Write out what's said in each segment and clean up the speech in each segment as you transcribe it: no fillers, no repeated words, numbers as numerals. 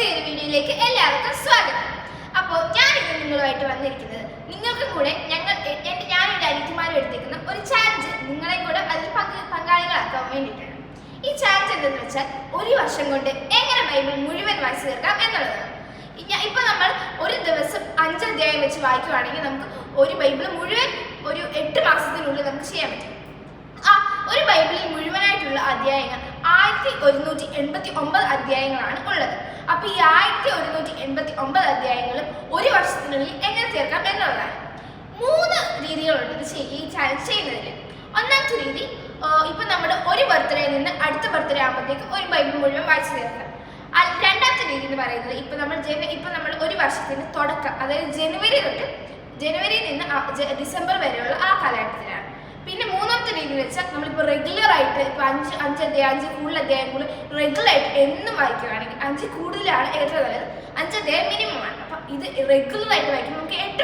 പുതിയൊരു വീഡിയോയിലേക്ക് എല്ലാവർക്കും സ്വാഗതം. അപ്പോൾ ഞാനിന്ന് നിങ്ങളുമായിട്ട് വന്നിരിക്കുന്നത് നിങ്ങൾക്ക് കൂടെ ഞാനും എൻ്റെ അനിയത്തിമാരും എടുത്തിരിക്കുന്ന ഒരു ചാലഞ്ച് നിങ്ങളെ കൂടെ അതിൽ പങ്കാളികളാക്കാൻ വേണ്ടിയിട്ടാണ്. ഈ ചാലഞ്ച് എന്തെന്ന് വെച്ചാൽ ഒരു വർഷം കൊണ്ട് എങ്ങനെ ബൈബിൾ മുഴുവൻ വായിച്ചു തീർക്കാം എന്നുള്ളതാണ്. ഇപ്പൊ നമ്മൾ ഒരു ദിവസം 5 അധ്യായം വെച്ച് വായിക്കുവാണെങ്കിൽ നമുക്ക് ഒരു ബൈബിൾ മുഴുവൻ ഒരു 8 മാസത്തിനുള്ളിൽ നമുക്ക് ചെയ്യാൻ പറ്റും. ഒരു ബൈബിളിൽ മുഴുവനായിട്ടുള്ള അധ്യായങ്ങൾ 1189 അധ്യായങ്ങളാണ് ഉള്ളത്. അപ്പൊ ഈ 1189 അധ്യായങ്ങളും ഒരു വർഷത്തിനുള്ളിൽ എങ്ങനെ തീർക്കാം എന്നുള്ളതാണ്. 3 രീതികളുണ്ട് ഈ ചാലഞ്ച് ചെയ്യുന്നതിന്. ഒന്നാമത്തെ രീതി, ഇപ്പൊ നമ്മുടെ ഒരു ബർത്ത്ഡേ നിന്ന് അടുത്ത ബർത്ത്ഡേ ആകുമ്പോഴത്തേക്കും ഒരു ബൈബിൾ മുഴുവൻ വായിച്ചു തീർക്കാം. രണ്ടാമത്തെ രീതി എന്ന് പറയുന്നത് ഇപ്പൊ നമ്മൾ ഒരു വർഷത്തിന്റെ തുടക്കം, അതായത് ജനുവരിയിൽ നിന്ന് ഡിസംബർ വരെയുള്ള ആ കാലഘട്ടത്തിലാണ്. പിന്നെ മൂന്നാമത്തെ രീതി വെച്ചാൽ നമ്മളിപ്പോൾ റെഗുലർ ആയിട്ട് ഇപ്പോൾ 5 കൂടുതൽ അധ്യായങ്ങൾ റെഗുലർ ആയിട്ട് എന്നും വായിക്കുകയാണെങ്കിൽ 5 കൂടുതലാണ് ഏറ്റവും നല്ലത്, 5 അധ്യായം മിനിമം ആണ്. അപ്പം ഇത് റെഗുലർ ആയിട്ട് വായിക്കുമ്പോൾ നമുക്ക് 8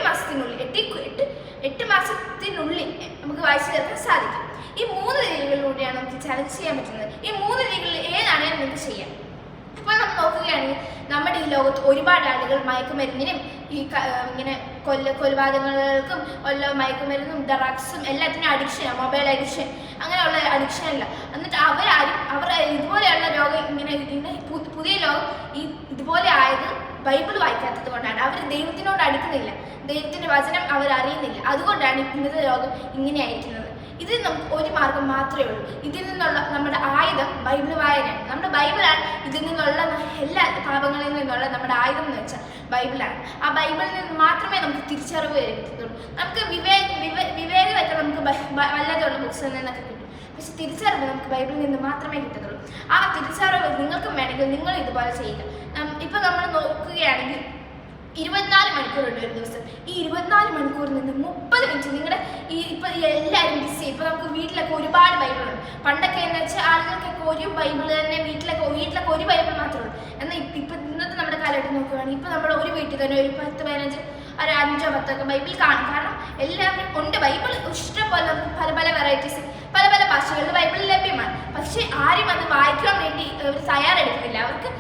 മാസത്തിനുള്ളിൽ നമുക്ക് വായിച്ചു തീർക്കാൻ സാധിക്കും. ഈ 3 രീതികളിലൂടെയാണ് നമുക്ക് ചലഞ്ച് ചെയ്യാൻ പറ്റുന്നത്. ഈ 3 രീതികളിൽ ഏതാണെങ്കിലും നമുക്ക് ചെയ്യാം. ഇപ്പോൾ നമ്മൾ നോക്കുകയാണെങ്കിൽ നമ്മുടെ ഈ ലോകത്ത് ഒരുപാട് ആളുകൾ മയക്കുമരുന്നിനും ഇങ്ങനെ കൊലപാതകങ്ങൾക്കും മയക്കുമരുന്നും ഡ്രഗ്സും എല്ലാത്തിനും അഡിക്ഷനാണ്, മൊബൈൽ അഡിക്ഷൻ, അങ്ങനെയുള്ള അഡിക്ഷൻ അല്ല. എന്നിട്ട് അവർ ഇതുപോലെയുള്ള രോഗം ഇങ്ങനെ പുതിയ ലോകം ഇതുപോലെ ആയത് ബൈബിൾ വായിക്കാത്തത് കൊണ്ടാണ്. അവർ ദൈവത്തിനോട് അടുക്കുന്നില്ല, ദൈവത്തിൻ്റെ വചനം അവർ അറിയുന്നില്ല. അതുകൊണ്ടാണ് ഇന്നത്തെ ലോകം ഇങ്ങനെ അയക്കുന്നത്. ഇതിൽ നമുക്ക് ഒരു മാർഗം മാത്രമേ ഉള്ളൂ. ഇതിൽ നിന്നുള്ള നമ്മുടെ ആയുധം ബൈബിൾ വായനയാണ്. നമ്മുടെ ബൈബിളാണ് ഇതിൽ നിന്നുള്ള എല്ലാ പാപങ്ങളിൽ നിന്നുള്ള നമ്മുടെ ആയുധം എന്ന് വെച്ചാൽ ബൈബിളാണ്. ആ ബൈബിളിൽ നിന്ന് മാത്രമേ നമുക്ക് തിരിച്ചറിവ് വരുത്തുള്ളൂ. നമുക്ക് വിവേകമൊക്കെ നമുക്ക് വല്ലതുള്ള ബുക്സിൽ നിന്നൊക്കെ കിട്ടും. പക്ഷെ തിരിച്ചറിവ് നമുക്ക് ബൈബിളിൽ നിന്ന് മാത്രമേ കിട്ടത്തുള്ളൂ. ആ തിരിച്ചറിവ് നിങ്ങൾക്കും വേണമെങ്കിൽ നിങ്ങൾ ഇതുപോലെ ചെയ്യുക. ഇപ്പം നമ്മൾ നോക്കുകയാണെങ്കിൽ 24 മണിക്കൂറുണ്ട് ഒരു ദിവസം. ഈ 24 മണിക്കൂറിൽ നിന്ന് 30 മിനിറ്റ് നിങ്ങളുടെ ഇപ്പം എല്ലാവരും ബിസി. ഇപ്പം നമുക്ക് വീട്ടിലൊക്കെ ഒരുപാട് ബൈബിളുണ്ട്. പണ്ടൊക്കെ എന്ന് വെച്ചാൽ ആളുകൾക്കൊക്കെ ഒരു ബൈബിൾ തന്നെ വീട്ടിലൊക്കെ ഒരു ബൈബിൾ മാത്രമേ ഉള്ളൂ. എന്നാൽ ഇപ്പം ഇന്നത്തെ നമ്മുടെ കാലഘട്ടം നോക്കുകയാണെങ്കിൽ ഇപ്പം നമ്മുടെ ഒരു വീട്ടിൽ തന്നെ ഒരു 10, 15, ഒരു 5, 10 ബൈബിൾ കാണും. കാരണം എല്ലാവരും ഉണ്ട്. ബൈബിൾ ഇഷ്ടംപോലെ നമുക്ക് പല വെറൈറ്റീസ് പല ഭാഷകളിൽ ബൈബിൾ ലഭ്യമാണ്. പക്ഷേ ആരും അത് വായിക്കാൻ വേണ്ടി അവർ തയ്യാറെടുക്കുന്നില്ല, അവർക്ക്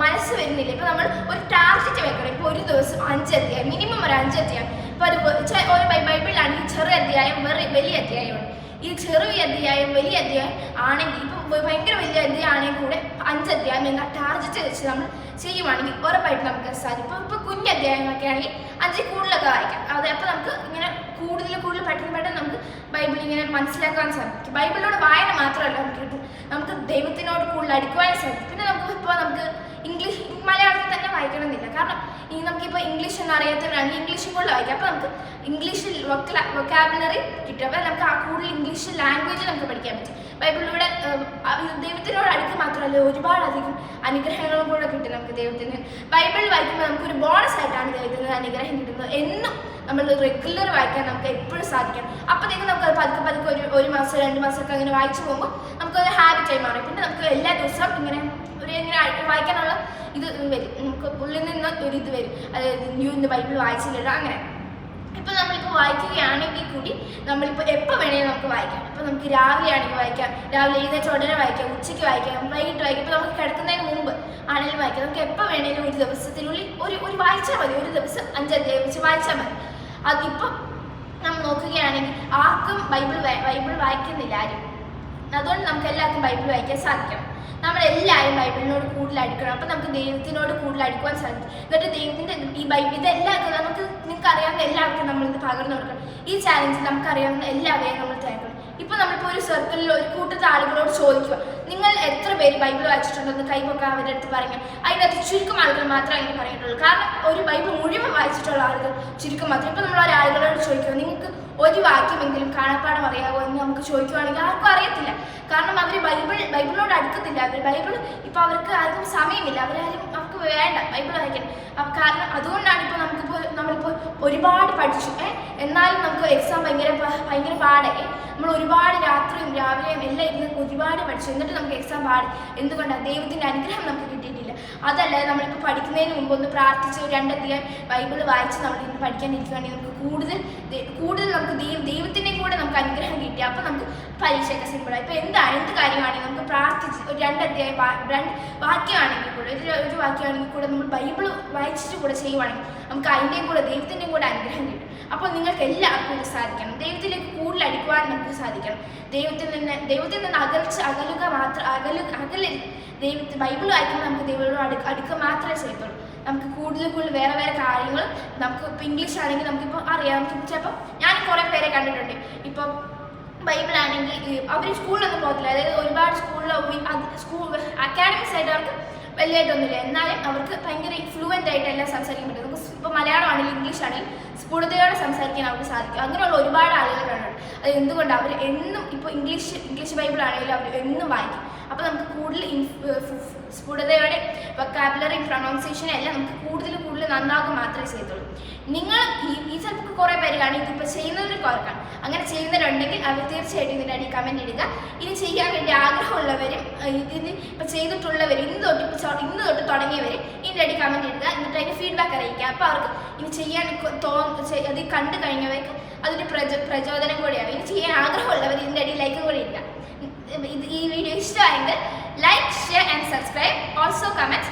മനസ്സ് വരുന്നില്ല. ഇപ്പൊ നമ്മൾ ഒരു ടാർഗറ്റ് വെക്കണം. ഇപ്പൊ ഒരു ദിവസം 5 അധ്യായം, മിനിമം ഒരു 5 അധ്യായം. ഇപ്പൊ ഒരു ബൈബിളിലാണെങ്കിൽ ചെറിയ അധ്യായം, വലിയ അധ്യായമാണ്. ഈ ചെറിയ അധ്യായം, വലിയ അധ്യായം ആണെങ്കിൽ ഇപ്പൊ ഭയങ്കര വലിയ അധ്യായം ആണെങ്കിൽ കൂടെ 5 അധ്യായം എന്ന ടാർഗറ്റ് വെച്ച് നമ്മൾ ചെയ്യുവാണെങ്കിൽ ഉറപ്പായിട്ട് നമുക്ക് സാധിക്കും. ഇപ്പൊ കുഞ്ഞു അധ്യായങ്ങളൊക്കെ ആണെങ്കിൽ 5 കൂടുതലൊക്കെ വായിക്കാം. അപ്പൊ നമുക്ക് ഇങ്ങനെ കൂടുതൽ പെട്ടെന്ന് നമുക്ക് ബൈബിൾ ഇങ്ങനെ മനസ്സിലാക്കാൻ സാധിക്കും. ബൈബിളിലൂടെ വായന മാത്രമല്ല നമുക്ക് ദൈവത്തിനോട് കൂടുതൽ അടുക്കുവാനും സാധിക്കും. പിന്നെ നമുക്ക് ഇംഗ്ലീഷ്, മലയാളത്തിൽ തന്നെ വായിക്കണമെന്നില്ല. കാരണം നമുക്കിപ്പോൾ ഇംഗ്ലീഷ് എന്ന് അറിയാത്തവരാണെങ്കിൽ ഇംഗ്ലീഷും കൂടുതൽ വായിക്കാം. അപ്പോൾ നമുക്ക് ഇംഗ്ലീഷിൽ വൊക്കാബുലറി കിട്ടും. അപ്പോൾ നമുക്ക് കൂടുതൽ ഇംഗ്ലീഷ് ലാംഗ്വേജ് നമുക്ക് പഠിക്കാൻ പറ്റും. ബൈബിളിലൂടെ ദൈവത്തിനോട് അടുക്ക് മാത്രമല്ല, ഒരുപാടധികം അനുഗ്രഹങ്ങളും കൂടെ കിട്ടും നമുക്ക് ദൈവത്തിന്. ബൈബിൾ വായിക്കുമ്പോൾ നമുക്കൊരു ബോണസ് ആയിട്ടാണ് ദൈവത്തിന് അനുഗ്രഹം കിട്ടുന്നത്. എന്നും നമ്മൾ റെഗുലർ വായിക്കാൻ നമുക്ക് എപ്പോഴും സാധിക്കണം. അപ്പോഴത്തേക്കും നമുക്ക് പതുക്കെ ഒരു മാസം 2 മാസമൊക്കെ അങ്ങനെ വായിച്ചു പോകുമ്പോൾ നമുക്കൊരു ഹാബിറ്റായി മാറും. പിന്നെ നമുക്ക് എല്ലാ ദിവസവും ഇങ്ങനെ വായിക്കാനുള്ള ഇത് വരും. നമുക്ക് ഉള്ളിൽ നിന്ന് ഒരു ഇത് വരും, അതായത് ഇന്ന് ബൈബിൾ വായിച്ചില്ലല്ലോ അങ്ങനെ. ഇപ്പം നമ്മളിപ്പോൾ വായിക്കുകയാണെങ്കിൽ കൂടി നമ്മളിപ്പോൾ എപ്പോൾ വേണമെങ്കിലും നമുക്ക് വായിക്കാം. ഇപ്പോൾ നമുക്ക് രാവിലെ ആണെങ്കിൽ വായിക്കാം, രാവിലെ എഴുന്നേറ്റ് ഉടനെ വായിക്കാം, ഉച്ചയ്ക്ക് വായിക്കാം, വൈകിട്ട് വായിക്കാം. ഇപ്പോൾ നമുക്ക് കിടക്കുന്നതിന് മുമ്പ് ആണെങ്കിലും വായിക്കാം. നമുക്ക് എപ്പോൾ വേണമെങ്കിലും ഒരു ദിവസത്തിനുള്ളിൽ ഒരു വായിച്ചാൽ മതി. ഒരു ദിവസം 5 അധ്യായം വെച്ച് വായിച്ചാൽ മതി. അതിപ്പം നമ്മൾ നോക്കുകയാണെങ്കിൽ ആർക്കും ബൈബിൾ വായിക്കുന്നില്ല ആരും. അതുകൊണ്ട് നമുക്ക് എല്ലാവർക്കും ബൈബിൾ വായിക്കാൻ സാധിക്കണം. നമ്മളെല്ലാവരും ബൈബിളിനോട് കൂടുതൽ അടുക്കണം. അപ്പം നമുക്ക് ദൈവത്തിനോട് കൂടുതൽ അടുക്കുവാൻ സാധിക്കും. എന്നിട്ട് ദൈവത്തിൻ്റെ ഇതെല്ലാവർക്കും നിങ്ങൾക്ക് അറിയാവുന്ന എല്ലാവർക്കും നമ്മളിത് പകർന്നു കൊടുക്കണം. ഈ ചാലഞ്ചിൽ നമുക്കറിയാവുന്ന എല്ലാവരെയും നമ്മൾ തയ്ക്കണം. ഇപ്പം നമ്മളിപ്പോൾ ഒരു സർക്കിളിൽ ഒരു കൂട്ടത്തെ ആളുകളോട് ചോദിക്കുക, നിങ്ങൾ എത്ര പേര് ബൈബിൾ വായിച്ചിട്ടുണ്ടെന്ന് കൈപൊക്കെ അവരുടെ അടുത്ത് പറയുക. അതിനകത്ത് ചുരുക്കം ആളുകൾ മാത്രമേ അതിന് പറഞ്ഞിട്ടുള്ളൂ. കാരണം ഒരു ബൈബിൾ മുഴുവൻ വായിച്ചിട്ടുള്ള ആളുകൾ ചുരുക്കം മാത്രം. ഇപ്പം നമ്മൾ ഒരാളുകളോട് ചോദിക്കുക, നിങ്ങൾക്ക് ഒരു വാക്യമെങ്കിലും കാണാപ്പാടം അറിയാമോ എന്ന് നമുക്ക് ചോദിക്കുവാണെങ്കിൽ ആർക്കും അറിയത്തില്ല. കാരണം അവർ ബൈബിളിനോട് അടുക്കത്തില്ല. ബൈബിൾ ഇപ്പം അവർക്ക് ആർക്കും സമയമില്ല, അവർക്ക് വേണ്ട ബൈബിൾ വായിക്കാൻ. കാരണം അതുകൊണ്ടാണ് ഇപ്പോൾ നമ്മളിപ്പോൾ ഒരുപാട് പഠിച്ചു, എന്നാലും നമുക്ക് എക്സാം ഭയങ്കര പാടായി. നമ്മൾ ഒരുപാട് രാത്രിയും രാവിലെയും എല്ലാം ഇരുന്ന് ഒരുപാട് പഠിച്ചു എന്നിട്ട് നമുക്ക് എക്സാം പാടി, എന്തുകൊണ്ടാണ്? ദൈവത്തിൻ്റെ അനുഗ്രഹം നമുക്ക് കിട്ടിയിട്ടില്ല. അതല്ലാതെ നമ്മളിപ്പോൾ പഠിക്കുന്നതിന് മുമ്പ് ഒന്ന് പ്രാർത്ഥിച്ച് 2 അധ്യായം ബൈബിൾ വായിച്ച് നമ്മൾ ഇന്ന് പഠിക്കാനിരിക്കുകയാണെങ്കിൽ നമുക്ക് കൂടുതൽ നമുക്ക് ദൈവത്തിൻ്റെ കൂടെ നമുക്ക് അനുഗ്രഹം കിട്ടി. അപ്പോൾ നമുക്ക് പരീക്ഷയൊക്കെ സിമ്പിളായി. ഇപ്പോൾ എന്ത് കാര്യമാണെങ്കിൽ നമുക്ക് പ്രാർത്ഥിച്ച് ഒരു 2 അധ്യായം 2 വാക്യമാണെങ്കിൽ കൂടെ ഒരു വാക്യമാണെങ്കിൽ കൂടെ നമ്മൾ ബൈബിൾ വായിച്ചിട്ട് കൂടെ ചെയ്യുവാണെങ്കിൽ നമുക്ക് അതിൻ്റെയും കൂടെ ദൈവത്തിൻ്റെയും കൂടെ അനുഗ്രഹം കിട്ടും. അപ്പോൾ നിങ്ങൾക്ക് എല്ലാവർക്കും ഇത് സാധിക്കണം. ദൈവത്തിലേക്ക് കൂടുതൽ അടുക്കുവാൻ നമുക്ക് സാധിക്കണം. ദൈവത്തിൽ നിന്ന് അകലരുത്. ബൈബിൾ വായിക്കുമ്പോൾ നമുക്ക് ദൈവത്തോട് അടുക്കുക മാത്രമേ ചെയ്യത്തുള്ളൂ. നമുക്ക് കൂടുതൽ വേറെ കാര്യങ്ങൾ നമുക്ക് ഇപ്പോൾ ഇംഗ്ലീഷ് ആണെങ്കിൽ നമുക്കിപ്പോൾ അറിയാം. നമുക്ക് ചിലപ്പോൾ ഞാൻ കുറേ പേരെ കണ്ടിട്ടുണ്ട്. ഇപ്പം ബൈബിൾ ആണെങ്കിൽ അവർ സ്കൂളിലൊന്നും പോകത്തില്ല. അതായത് ഒരുപാട് സ്കൂൾ അക്കാഡമിക്സ് ആയിട്ട് അവർക്ക് വലിയതായിട്ടൊന്നുമില്ല, എന്നാലും അവർക്ക് ഭയങ്കര ഫ്ലുവൻ്റ് ആയിട്ട് എല്ലാം സംസാരിക്കാൻ പറ്റും. നമുക്ക് ഇപ്പോൾ മലയാളം ആണെങ്കിലും ഇംഗ്ലീഷ് ആണെങ്കിലും സ്ഫുടതയോടെ സംസാരിക്കാൻ അവർക്ക് സാധിക്കും. അങ്ങനെയുള്ള ഒരുപാട് ആളുകൾ കണ്ടിട്ടുണ്ട്. അത് എന്തുകൊണ്ട് അവർ എന്നും ഇപ്പോൾ ഇംഗ്ലീഷ് ബൈബിൾ ആണെങ്കിലും അവർ എന്നും വായിക്കും. അപ്പോൾ നമുക്ക് കൂടുതൽ സ്ഫുടതയോടെ വൊക്കാബുലറി പ്രൊണൗൺസിയേഷൻ എല്ലാം നമുക്ക് കൂടുതൽ നന്നാക്കുക മാത്രമേ ചെയ്യത്തുള്ളൂ. നിങ്ങൾ ഈ ചിലപ്പോൾ കുറേ പേര് കാണും ഇതിപ്പോൾ ചെയ്യുന്നവർ കുറക്കാം. അങ്ങനെ ചെയ്യുന്നവരുണ്ടെങ്കിൽ അവർ തീർച്ചയായിട്ടും ഇതിൻ്റെ അടി കമൻറ്റ് ഇടുക. ഇത് ചെയ്യാൻ വേണ്ടി ആഗ്രഹമുള്ളവരും ഇത് ഇപ്പോൾ ചെയ്തിട്ടുള്ളവർ ഇന്ന് തൊട്ട് തുടങ്ങിയവർ ഇതിൻ്റെ അടി കമൻറ്റ് ഇടുക. എന്നിട്ട് അതിൻ്റെ ഫീഡ്ബാക്ക് അറിയിക്കുക. അപ്പോൾ അവർക്ക് ഇനി ചെയ്യാൻ അത് കണ്ടു കഴിഞ്ഞവർക്ക് അതൊരു പ്രചോദനം കൂടിയാവും. ഇനി ചെയ്യാൻ ആഗ്രഹമുള്ളവർ ഇതിൻ്റെ അടി ലൈക്കും കൂടി ഇടുക. ഈ വീഡിയോ ഇഷ്ടമായെങ്കിൽ like, share and subscribe. Also comment.